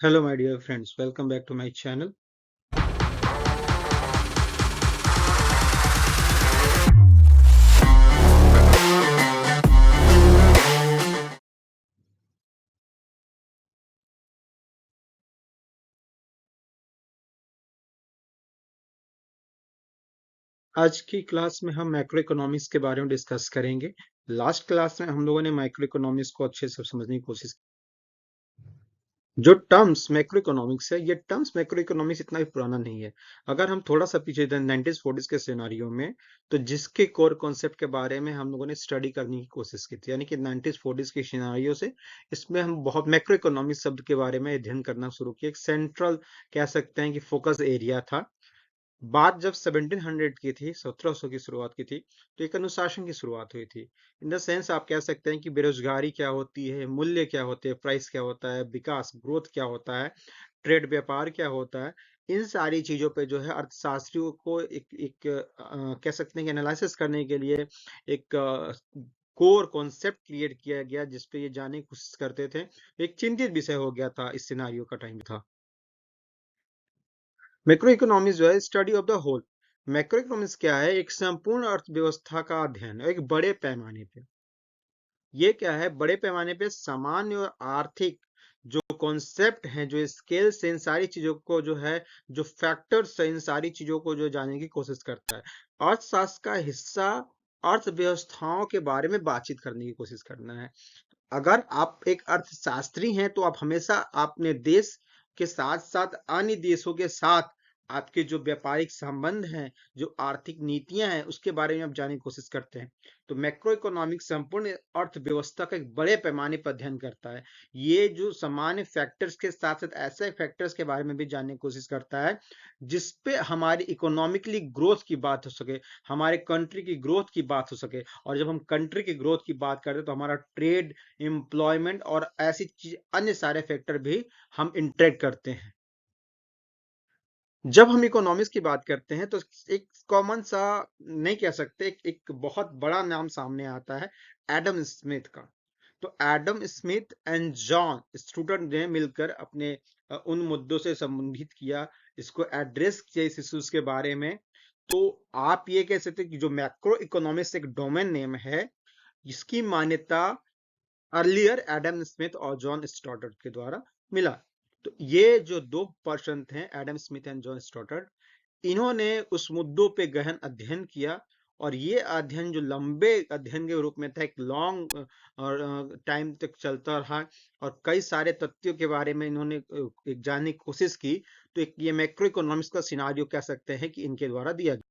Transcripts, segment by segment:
Hello, my dear friends. Welcome back to my channel. आज की class में हम मैक्रो इकोनॉमिक्स के बारे में डिस्कस करेंगे। लास्ट क्लास में हम लोगों ने माइक्रो इकोनॉमिक्स को अच्छे से समझने की कोशिश की। जो टर्म्स मैक्रो इकोनॉमिक्स है, ये टर्म्स मैक्रो इकोनॉमिक्स इतना भी पुराना नहीं है। अगर हम थोड़ा सा पीछे जाएं 1940s के सिनेरियो में, तो जिसके कोर कॉन्सेप्ट के बारे में हम लोगों ने स्टडी करने की कोशिश की थी, यानी कि 1940s के सिनेरियो से इसमें हम बहुत मैक्रो इकोनॉमिक्स शब्द के बारे में अध्ययन करना शुरू किया। एक सेंट्रल कह सकते हैं कि फोकस एरिया था। बात जब 1700 की थी, 1700 की शुरुआत की थी, तो एक अनुशासन की शुरुआत हुई थी। इन द सेंस आप कह सकते हैं कि बेरोजगारी क्या होती है, मूल्य क्या होते हैं, प्राइस क्या होता है, विकास ग्रोथ क्या होता है, ट्रेड व्यापार क्या होता है। इन सारी चीजों पे जो है अर्थशास्त्रियों को कह सकते हैं कि एनालिसिस करने के लिए एक कोर कॉन्सेप्ट क्रिएट किया गया, जिसपे ये जानने की कोशिश करते थे। एक चिंतित विषय हो गया था, इस सिनारियो का टाइम था। मैक्रो इकोनॉमिक्स जो है study of the whole. Macroeconomics क्या है? एक संपूर्ण अर्थव्यवस्था का अध्ययन है, एक बड़े पैमाने पे। ये क्या है? बड़े पैमाने पे सामान्य और आर्थिक जो कॉन्सेप्ट हैं, जो स्केल्स हैं, इन सारी चीजों को जो है, जो फैक्टर्स है, इन सारी चीजों को जो जानने की कोशिश करता है। अर्थशास्त्र का हिस्सा अर्थव्यवस्थाओं के बारे में बातचीत करने की कोशिश करना है। अगर आप एक अर्थशास्त्री हैं, तो आप हमेशा अपने देश के साथ साथ अन्य देशों के साथ आपके जो व्यापारिक संबंध हैं, जो आर्थिक नीतियां हैं, उसके बारे में आप जानने की कोशिश करते हैं। तो मैक्रो इकोनॉमिक्स संपूर्ण अर्थव्यवस्था का एक बड़े पैमाने पर अध्ययन करता है। ये जो सामान्य फैक्टर्स के साथ साथ ऐसे फैक्टर्स के बारे में भी जानने की कोशिश करता है, जिसपे हमारी इकोनॉमिकली ग्रोथ की बात हो सके, हमारे कंट्री की ग्रोथ की बात हो सके। और जब हम कंट्री की ग्रोथ की बात करते हैं, तो हमारा ट्रेड, एम्प्लॉयमेंट और ऐसी चीज, अन्य सारे फैक्टर भी हम इंटरेक्ट करते हैं। जब हम इकोनॉमिक्स की बात करते हैं, तो एक कॉमन सा नहीं कह सकते, एक बहुत बड़ा नाम सामने आता है, एडम स्मिथ का। तो Adam Smith and John student ने मिलकर अपने उन मुद्दों से संबंधित किया, इसको एड्रेस किया, इस इश्यूज के बारे में। तो आप ये कह सकते हैं कि जो मैक्रो इकोनॉमिक्स एक डोमेन नेम है, इसकी मान्यता अर्लियर एडम स्मिथ और जॉन स्टॉर्टर्ड के द्वारा मिला। तो ये जो दो पर्सन थे, एडम स्मिथ एंड जॉन स्टॉर्टर्ड, इन्होंने उस मुद्दों पे गहन अध्ययन किया। और ये अध्ययन जो लंबे अध्ययन के रूप में था, एक लॉन्ग और टाइम तक चलता रहा, और कई सारे तथ्यों के बारे में इन्होंने एक जानने की कोशिश की। तो एक ये मैक्रो इकोनॉमिक्स का सिनारियो कह सकते हैं कि इनके द्वारा दिया गया।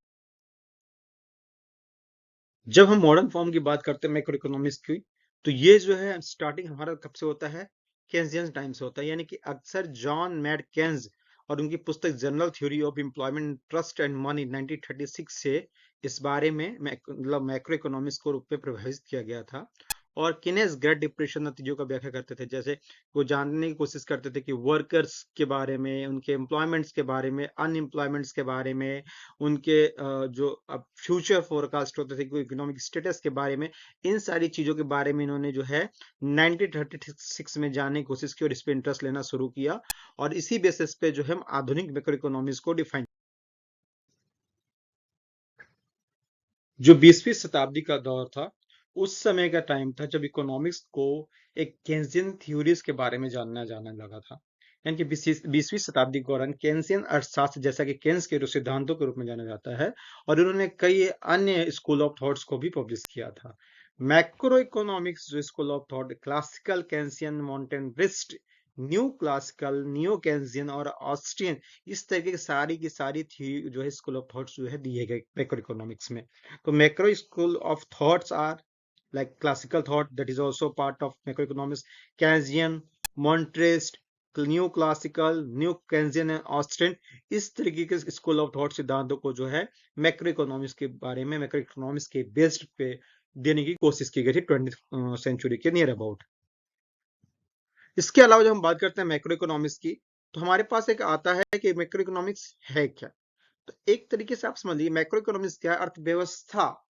जब हम मॉडर्न फॉर्म की बात करते हैं मैक्रो इकोनॉमिक्स की, तो ये जो है स्टार्टिंग हमारा कब से होता है? केन्जियन टाइम से होता है, यानी कि अक्सर जॉन मैड केन्स और उनकी पुस्तक general theory of employment, trust and money 1936 से इस बारे में मतलब मैक्रो इकोनॉमिक्स को रूप में प्रभावित किया गया था। और किनेस ग्रेट डिप्रेशन नतीजों का व्याख्या करते थे, जैसे वो जानने की कोशिश करते थे कि वर्कर्स के बारे में, उनके एम्प्लॉयमेंट्स के बारे में, अनएम्प्लॉयमेंट्स के बारे में, उनके जो अब फ्यूचर फोरकास्ट होते थे, कोई इकोनॉमिक स्टेटस के बारे में, इन सारी चीजों के बारे में इन्होंने जो है 1936 में जानने की कोशिश की और इस पे इंटरेस्ट लेना शुरू किया। और इसी बेसिस पे जो है आधुनिक मैक्रो इकोनॉमिक्स को डिफाइन, जो 20वीं शताब्दी का दौर था, उस समय का टाइम था जब इकोनॉमिक्स को एक केन्सियन थ्योरीज के बारे में जानना जाने लगा था। यानी कि 20वीं शताब्दी के दौरान केन्सियन अर्थशास्त्र, जैसा कि केन्स के सिद्धांतों के रूप में जाना जाता है, और इन्होंने कई अन्य स्कूल ऑफ थॉट्स को भी पब्लिश किया था। मैक्रो इकोनॉमिक्स जो school of thought, classical Keynesian, monetarist, new classical, neo Keynesian और ऑस्ट्रियन, इस तरीके की सारी थ्योरी जो है स्कूल ऑफ थॉट्स जो है दिए गए मैक्रो इकोनॉमिक्स में। So macro school of thoughts are like classical thought, that is also part of macroeconomics, Keynesian, Montrist, new classical, new Keynesian and ऑस्ट्रिन, इस तरीके के स्कूल ऑफ थॉट सिद्धांतों को जो है मैक्रो इकोनॉमिक्स के बारे में, मैक्रो इकोनॉमिक्स के बेस्ड पे देने की कोशिश की गई थी 20th सेंचुरी के नियर अबाउट। इसके अलावा जब हम बात करते हैं मैक्रो इकोनॉमिक्स की, तो हमारे पास एक आता है कि मैक्रो इकोनॉमिक्स है क्या। तो एक तरीके से आप समझिए, मैक्रो इकोनॉमिक्स क्या है? अर्थव्यवस्था,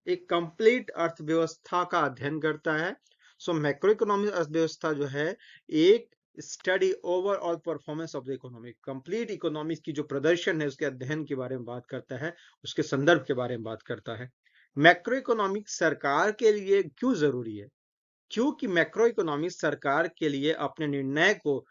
एक कंप्लीट अर्थव्यवस्था का अध्ययन करता है। सो मैक्रो इकोनॉमिक अर्थव्यवस्था जो है, एक study overall performance of the economy, complete economics की जो प्रदर्शन है उसके अध्ययन के बारे में बात करता है, उसके संदर्भ के बारे में बात करता है। मैक्रो इकोनॉमिक्स सरकार के लिए क्यों जरूरी है? क्योंकि मैक्रो इकोनॉमिक्स सरकार के लिए अपने निर्णय को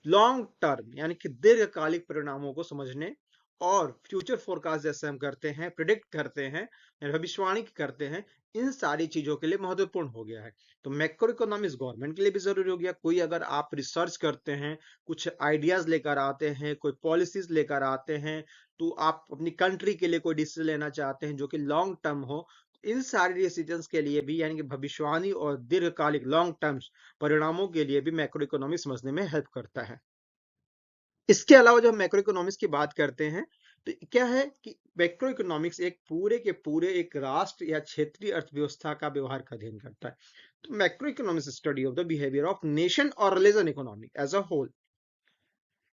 लॉन्ग टर्म यानी कि दीर्घकालिक परिणामों को समझने और फ्यूचर फोरकास्ट जैसे हम करते हैं, प्रिडिक्ट करते हैं, भविष्यवाणी करते हैं, इन सारी चीजों के लिए महत्वपूर्ण हो गया है। तो मैक्रो इकोनॉमिक्स गवर्नमेंट के लिए भी जरूरी हो गया। कोई अगर आप रिसर्च करते हैं, कुछ आइडियाज लेकर आते हैं, कोई पॉलिसीज लेकर आते हैं, तो आप अपनी कंट्री के लिए कोई डिसीजन लेना चाहते हैं जो कि लॉन्ग टर्म हो, इन सारी डिसीजंस के लिए भी यानी कि भविष्यवाणी और दीर्घकालिक लॉन्ग टर्म परिणामों के लिए भी मैक्रो इकोनॉमिक्स समझने में हेल्प करता है। इसके अलावा जब हम मैक्रो इकोनॉमिक्स की बात करते हैं तो क्या है कि मैक्रो इकोनॉमिक्स एक पूरे के पूरे एक राष्ट्र या क्षेत्रीय अर्थव्यवस्था का व्यवहार का अध्ययन करता है। तो macro economics study of the behaviour of nation और religion economic as a whole.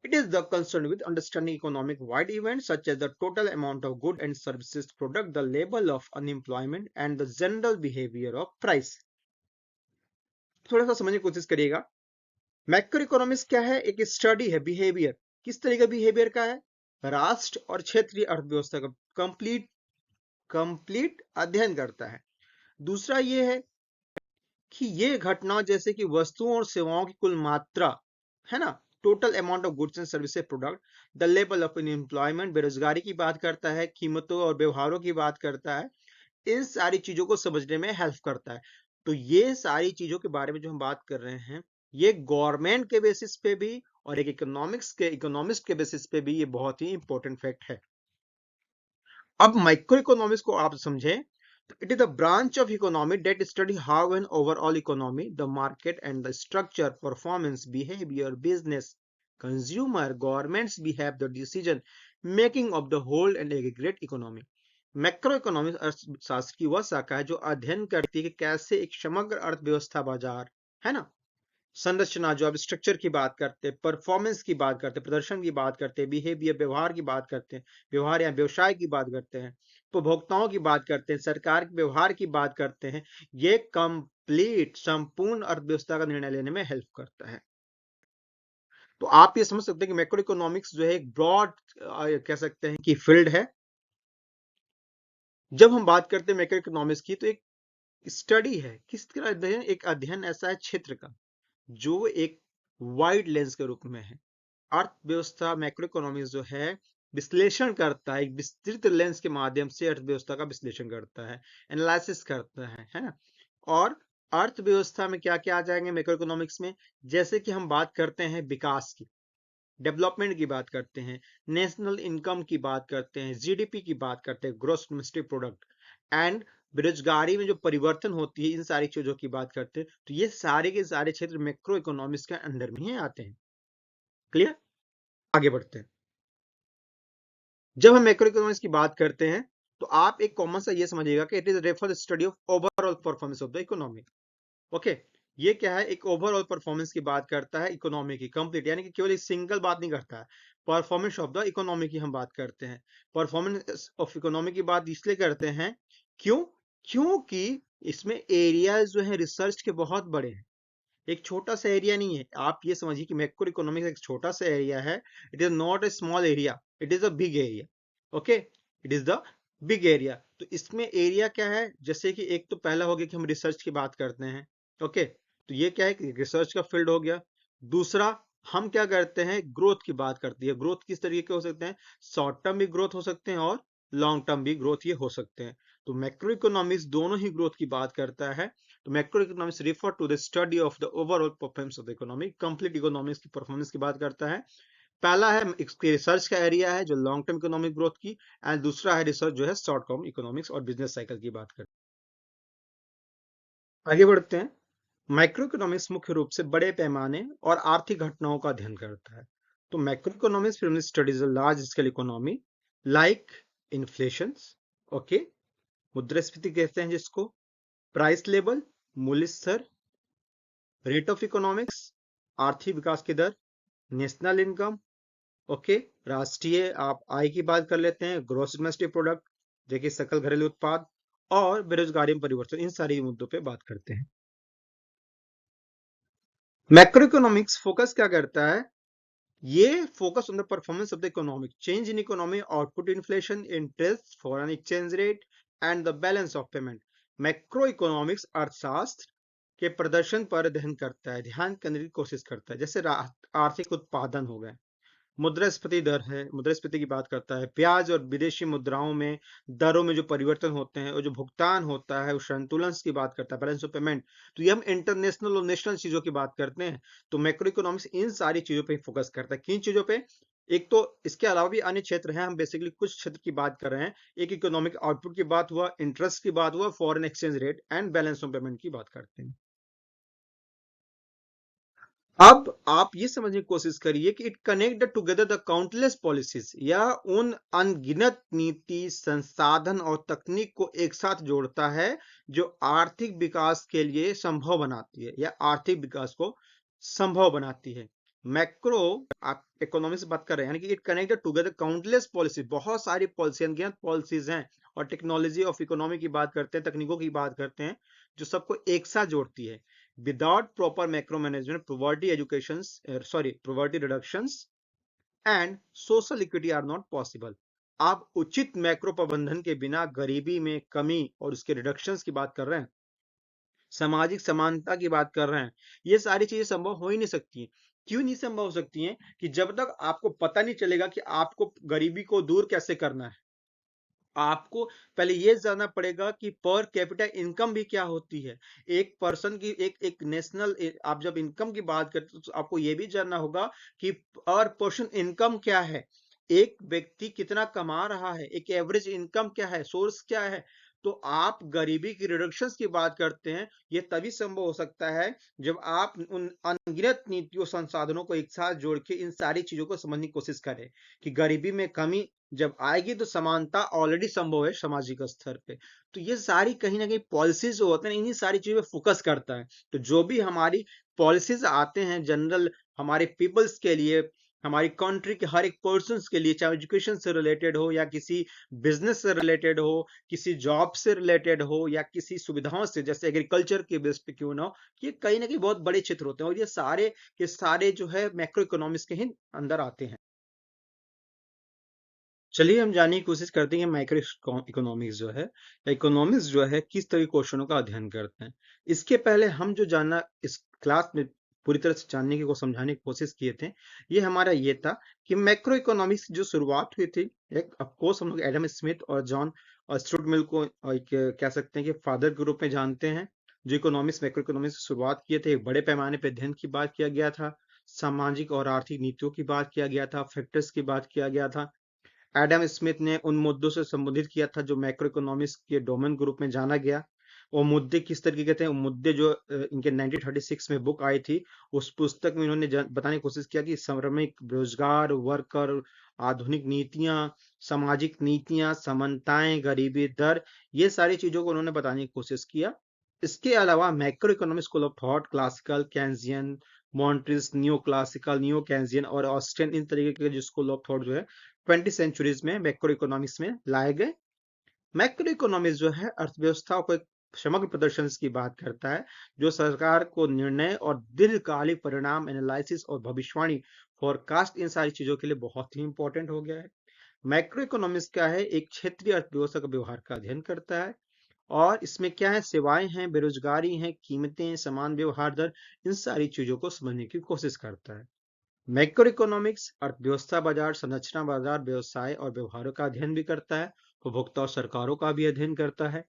It is the concern with understanding economic wide events such as the total amount of goods and services product, the level of unemployment and the general behavior of price. थोड़ा सा समझने की कोशिश करिएगा। Macro economics क्या है? एक study है बिहेवियर, किस तरह का बिहेवियर का है? राष्ट्र और क्षेत्रीय अर्थव्यवस्था का कंप्लीट अध्ययन करता है। दूसरा ये है कि ये घटना जैसे कि वस्तुओं और सेवाओं की कुल मात्रा है ना, total amount of goods and services product, the level of unemployment, बेरोजगारी की बात करता है, कीमतों और व्यवहारों की बात करता है, इन सारी चीजों को समझने में हेल्प करता है। तो ये सारी चीजों के बारे में जो हम बात कर रहे हैं, ये गवर्नमेंट के बेसिस पे भी और एक इकोनॉमिक्स के बेसिस पे भी ये बहुत ही इंपॉर्टेंट फैक्ट है। अब माइक्रो इकोनॉमिक्स को आप समझें तो it is the branch of economy that study how an overall economy, the market and the structure, performance, behaviour, business, consumer, governments भी have the decision making of the whole and aggregate economy. Macro economics अर्थशास्त्र की वह शाखा है जो अध्ययन करती है कि कैसे एक समग्र अर्थव्यवस्था, बाजार है ना, संरचना, जो आप स्ट्रक्चर की बात करते हैं, परफॉर्मेंस की बात करते हैं, प्रदर्शन की बात करते हैं, बिहेवियर व्यवहार की बात करते हैं, व्यवहार या व्यवसाय की बात करते हैं, उपभोक्ताओं की बात करते हैं, सरकार के व्यवहार की बात करते हैं, ये कंप्लीट संपूर्ण अर्थव्यवस्था का निर्णय लेने में हेल्प करता है। तो आप ये समझ सकते हैं कि मैक्रो इकोनॉमिक्स जो है एक ब्रॉड कह सकते हैं कि फील्ड है। जब हम बात करते हैं मैक्रो इकोनॉमिक्स की तो एक स्टडी है, किस तरह अध्ययन, एक अध्ययन ऐसा है क्षेत्र का जो एक वाइड लेंस के रूप में है। अर्थव्यवस्था मैक्रो इकोनॉमिक्स जो है विश्लेषण करता है, एक विस्तृत लेंस के माध्यम से अर्थव्यवस्था का विश्लेषण करता है, एनालिसिस करता है ना। और अर्थव्यवस्था में क्या क्या आ जाएंगे मैक्रो इकोनॉमिक्स में? जैसे कि हम बात करते हैं विकास की, डेवलपमेंट की बात करते हैं, नेशनल इनकम की बात करते हैं, जीडीपी की बात करते हैं, ग्रॉस डोमेस्टिक प्रोडक्ट, एंड बेरोजगारी में जो परिवर्तन होती है, इन सारी चीजों की बात करते हैं। तो ये सारे के सारे क्षेत्र मैक्रो इकोनॉमिक्स के अंडर में ही आते हैं। क्लियर? आगे बढ़ते हैं। जब हम मैक्रो इकोनॉमिक्स की बात करते हैं तो आप एक कॉमन सा ये समझिएगा कि it is refer study of overall performance of the economy. Okay, ये क्या है? एक ओवरऑल परफॉर्मेंस की बात करता है इकोनॉमी की, कंप्लीट, यानी कि केवल एक सिंगल बात नहीं करता है, परफॉर्मेंस ऑफ द इकोनॉमी की हम बात करते हैं। परफॉर्मेंस ऑफ इकोनॉमी की बात इसलिए करते हैं क्यों? क्योंकि इसमें एरियाज जो है रिसर्च के बहुत बड़े हैं, एक छोटा सा एरिया नहीं है। आप ये समझिए कि मैक्रो इकोनॉमिक्स एक छोटा सा एरिया है, it is not a small area, it is a big area. Okay, it is the big area. तो इसमें एरिया क्या है? जैसे कि एक तो पहला हो गया कि हम रिसर्च की बात करते हैं। ओके, तो ये क्या है? रिसर्च का फील्ड हो गया। दूसरा, हम क्या करते हैं? ग्रोथ की बात करती है। ग्रोथ किस तरीके के हो सकते हैं? शॉर्ट टर्म भी ग्रोथ हो सकते हैं और लॉन्ग टर्म भी ग्रोथ ये हो सकते हैं। तो मैक्रो इकोनॉमिक्स दोनों ही ग्रोथ की बात करता है। तो macro economics refer to the study of the overall performance of the economy, complete economics की परफॉर्मेंस की बात करता है। पहला है इसके रिसर्च का एरिया है जो लॉन्ग टर्म इकोनॉमिक ग्रोथ की, एंड दूसरा है रिसर्च जो है शॉर्ट टर्म इकोनॉमिक्स और बिजनेस साइकिल की बात करते हैं। आगे बढ़ते हैं। माइक्रो इकोनॉमिक्स मुख्य रूप से बड़े पैमाने और आर्थिक घटनाओं का अध्ययन करता है। तो micro economics primarily studies a large scale economy like inflation, okay, मुद्रास्फीति कहते हैं जिसको, प्राइस लेवल, मूल्य स्तर, रेट ऑफ इकोनॉमिक्स, आर्थिक विकास की दर, नेशनल इनकम, ओके, राष्ट्रीय आप आय की बात कर लेते हैं, ग्रॉस डोमेस्टिक प्रोडक्ट, देखिए सकल घरेलू उत्पाद, और बेरोजगारी में परिवर्तन, इन सारी मुद्दों पे बात करते हैं। मैक्रो इकोनॉमिक्स फोकस क्या करता है? ये focus on the performance of the economic change in economy, output inflation, interest, foreign exchange rate and the balance of payment. Macro economics अर्थशास्त्र के प्रदर्शन पर अध्ययन करता है, ध्यान केंद्रित की कोशिश करता है। जैसे आर्थिक उत्पादन हो गए, मुद्रास्फीति दर है, मुद्रास्फीति की बात करता है, ब्याज और विदेशी मुद्राओं में दरों में जो परिवर्तन होते हैं और जो भुगतान होता है उस संतुलन की बात करता है, बैलेंस ऑफ पेमेंट। तो ये हम इंटरनेशनल और नेशनल चीजों की बात करते हैं। तो मैक्रो इकोनॉमिक्स इन सारी चीजों पे फोकस करता है। किन चीजों पे? एक तो इसके अलावा भी अन्य क्षेत्र हैं, हम बेसिकली कुछ क्षेत्र की बात कर रहे हैं। एक इकोनॉमिक आउटपुट की बात हुआ, इंटरेस्ट की बात हुआ, foreign exchange rate and balance of payment की बात करते हैं। अब आप ये समझने की कोशिश करिए कि it connect together the countless policies, या उन अनगिनत नीति, संसाधन और तकनीक को एक साथ जोड़ता है जो आर्थिक विकास के लिए संभव बनाती है, या आर्थिक विकास को संभव बनाती है। मैक्रो आप इकोनॉमी से बात कर रहे हैं, यानी कि it connect together countless policy, बहुत सारी पॉलिसी, अनगिनत पॉलिसीज हैं, और टेक्नोलॉजी ऑफ इकोनॉमी की बात करते हैं, तकनीकों की बात करते हैं, जो सबको एक साथ जोड़ती है। Without proper macro management, poverty reductions and social equity are not possible. आप उचित मैक्रो प्रबंधन के बिना गरीबी में कमी और उसके रिडक्शंस की बात कर रहे हैं, सामाजिक समानता की बात कर रहे हैं, ये सारी चीजें संभव हो ही नहीं सकती हैं। क्यों नहीं संभव हो सकती हैं? कि जब तक आपको पता नहीं चलेगा कि आपको गरीबी को दूर कैसे करना है, आपको पहले ये जानना पड़ेगा कि पर कैपिटा इनकम भी क्या होती है। एक पर्सन की एक नेशनल, आप जब इनकम की बात करते हैं तो आपको ये भी जानना होगा कि पर पर्सन इनकम क्या है, एक व्यक्ति कितना कमा रहा है, एक एवरेज इनकम क्या है, सोर्स क्या है। तो आप गरीबी की रिडक्शन की बात करते हैं, ये तभी संभव हो सकता है जब आप उन अनगिनत नीतियों, संसाधनों को एक साथ जोड़ के इन सारी चीजों को समझने की कोशिश करें कि गरीबी में कमी जब आएगी तो समानता ऑलरेडी संभव है सामाजिक स्तर पे। तो ये सारी कहीं ना कहीं पॉलिसीज जो होते हैं, इन्हीं सारी चीजों पे फोकस करता है। तो जो भी हमारी पॉलिसीज आते हैं जनरल हमारे पीपल्स के लिए, हमारी कंट्री के हर एक पर्सन के लिए, चाहे एजुकेशन से रिलेटेड हो या किसी बिजनेस से रिलेटेड हो, किसी जॉब से रिलेटेड हो या किसी सुविधाओं से, जैसे एग्रीकल्चर के बेस पे क्यों ना हो, ये कहीं ना कहीं बहुत बड़े क्षेत्र होते हैं, और ये सारे के सारे जो है मैक्रो इकोनॉमिक्स के ही अंदर आते हैं। चलिए हम जानने की कोशिश करते हैं कि माइक्रो इकोनॉमिक्स जो है, इकोनॉमिक्स जो है किस तरह के क्वेश्चनों का अध्ययन करते हैं। इसके पहले हम जो जानना इस क्लास में पूरी तरह से जानने की को समझाने की कोशिश किए थे, ये हमारा ये था कि मैक्रो इकोनॉमिक्स जो शुरुआत हुई थी, एक ऑफकोर्स हम लोग एडम स्मिथ और जॉन स्टुअर्ट मिल को एक कह सकते हैं कि फादर के रूप में जानते हैं, जो इकोनॉमिक्स मैक्रो इकोनॉमिक्स की शुरुआत किए थे। एक बड़े पैमाने पर अध्ययन की बात किया गया था, सामाजिक और आर्थिक नीतियों की बात किया गया था, फैक्टर्स की बात किया गया था। एडम स्मिथ ने उन मुद्दों से संबोधित किया था जो मैक्रो इकोनॉमिक्स के डोमेन के रूप में जाना गया। वो मुद्दे किस तरीके के थे? वो मुद्दे जो इनके 1936 में बुक आई थी, उस पुस्तक में इन्होंने बताने की कोशिश किया कि श्रमिक, बेरोजगार, वर्कर, आधुनिक नीतियां, सामाजिक नीतियां, समानताएं, गरीबी दर, ये सारी चीजों को उन्होंने बताने की कोशिश किया। इसके अलावा macro economic school of thought, classical, Keynesian, monetarist, neo classical, neo Keynesian और ऑस्टिन, इन तरीके के जो स्कूल ऑफ थॉट जो है 20 सेंचुरीज में मैक्रो इकोनॉमिक्स में लाए गए। मैक्रो इकोनॉमिक्स जो है अर्थव्यवस्था को एक समग्र प्रदर्शन की बात करता है, जो सरकार को निर्णय और दीर्घकालिक परिणाम, एनालिसिस और भविष्यवाणी, फोरकास्ट, इन सारी चीजों के लिए बहुत ही इंपॉर्टेंट हो गया है। मैक्रो इकोनॉमिक्स क्या है? एक क्षेत्रीय अर्थव्यवस्था का व्यवहार का अध्ययन करता है, और इसमें क्या है? सेवाएं हैं, बेरोजगारी है, कीमतें, समान व्यवहार दर, इन सारी चीजों को समझने की कोशिश करता है। मैक्रो इकोनॉमिक्स अर्थव्यवस्था, बाजार संरचना, बाजार व्यवसाय और व्यवहारों का अध्ययन भी करता है, उपभोक्ता और सरकारों का भी अध्ययन करता है।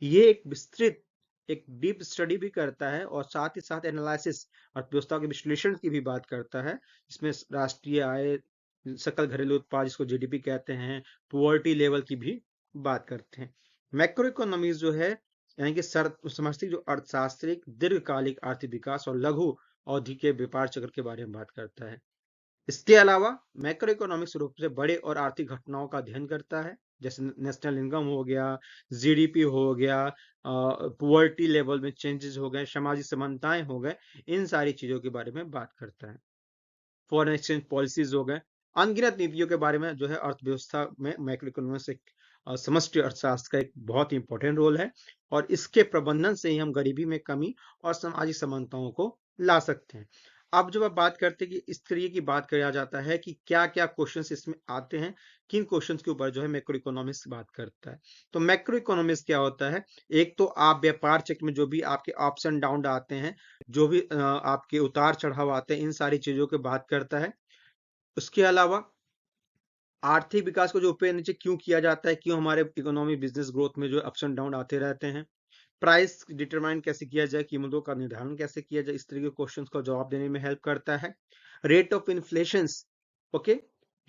ये एक विस्तृत, एक डीप स्टडी भी करता है, और साथ ही साथ एनालिसिस, अर्थव्यवस्था के विश्लेषण की भी बात करता है। इसमें राष्ट्रीय आय, सकल घरेलू उत्पाद जिसको जीडीपी कहते हैं, पुअर्टी लेवल की भी बात करते हैं। मैक्रो इकोनॉमिक्स जो है, यानी कि समष्टि जो अर्थशास्त्रिक, दीर्घकालिक आर्थिक विकास और लघु अवधि के व्यापार चक्र के बारे में बात करता है। इसके अलावा मैक्रो इकोनॉमिक्स रूप से बड़े और आर्थिक घटनाओं का अध्ययन करता है, जैसे नेशनल इनकम हो गया, जीडीपी हो गया, पुअर्टी लेवल में चेंजेस हो गए, सामाजिक समानताएं हो गए, इन सारी चीजों के बारे में बात करता है। फॉरेन एक्सचेंज पॉलिसीज हो गए, अनगिनत नीतियों के बारे में जो है अर्थव्यवस्था में मैक्रो इकोनॉमिक्स एक समष्टि अर्थशास्त्र का एक बहुत ही इंपॉर्टेंट रोल है, और इसके प्रबंधन से ही हम गरीबी में कमी और सामाजिक समानताओं को ला सकते हैं। अब जब आप बात करते हैं कि इस तरीके की बात किया जाता है कि क्या-क्या क्वेश्चंस इसमें आते हैं, किन क्वेश्चंस के ऊपर जो है मैक्रो इकोनॉमिक्स बात करता है। तो मैक्रो इकोनॉमिक्स क्या होता है? एक तो आप व्यापार चक्र में जो भी आपके अप्स एंड डाउन आते हैं, जो भी आपके उतार-चढ़ाव आते हैं, इन सारी चीजों की बात करता है। उसके अलावा आर्थिक विकास को जो ऊपर नीचे क्यों किया जाता है, क्यों हमारे इकोनॉमी बिजनेस ग्रोथ में जो अप्स एंड डाउन आते रहते हैं, प्राइस डिटरमाइन कैसे किया जाए, कीमतों का निर्धारण कैसे किया जाए, इस तरह के क्वेश्चंस का जवाब देने में हेल्प करता है। Rate of inflation, okay,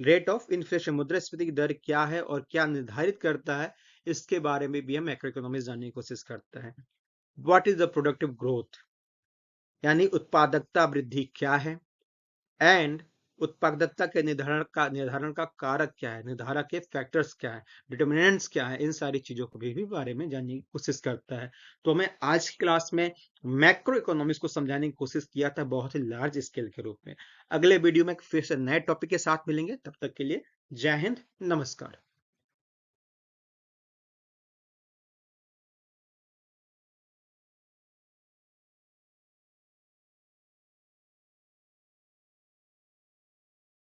rate of inflation मुद्रास्फीति की दर क्या है और क्या निर्धारित करता है, इसके बारे में भी हम मैक्रो इकोनॉमिक्स जानने की कोशिश करता है। What is the productive growth, यानी उत्पादकता वृद्धि क्या है, एंड उत्पादकता के निर्धारण का कारक क्या है, निर्धारक के फैक्टर्स क्या है, डिटर्मिनेंट्स क्या है, इन सारी चीजों को भी बारे में जानने की कोशिश करता है। तो मैं आज की क्लास में मैक्रो इकोनॉमिक्स को समझाने की कोशिश किया था बहुत ही लार्ज स्केल के रूप में। अगले वीडियो में फिर से नए टॉपिक के साथ मिलेंगे, तब तक के लिए जय हिंद, नमस्कार।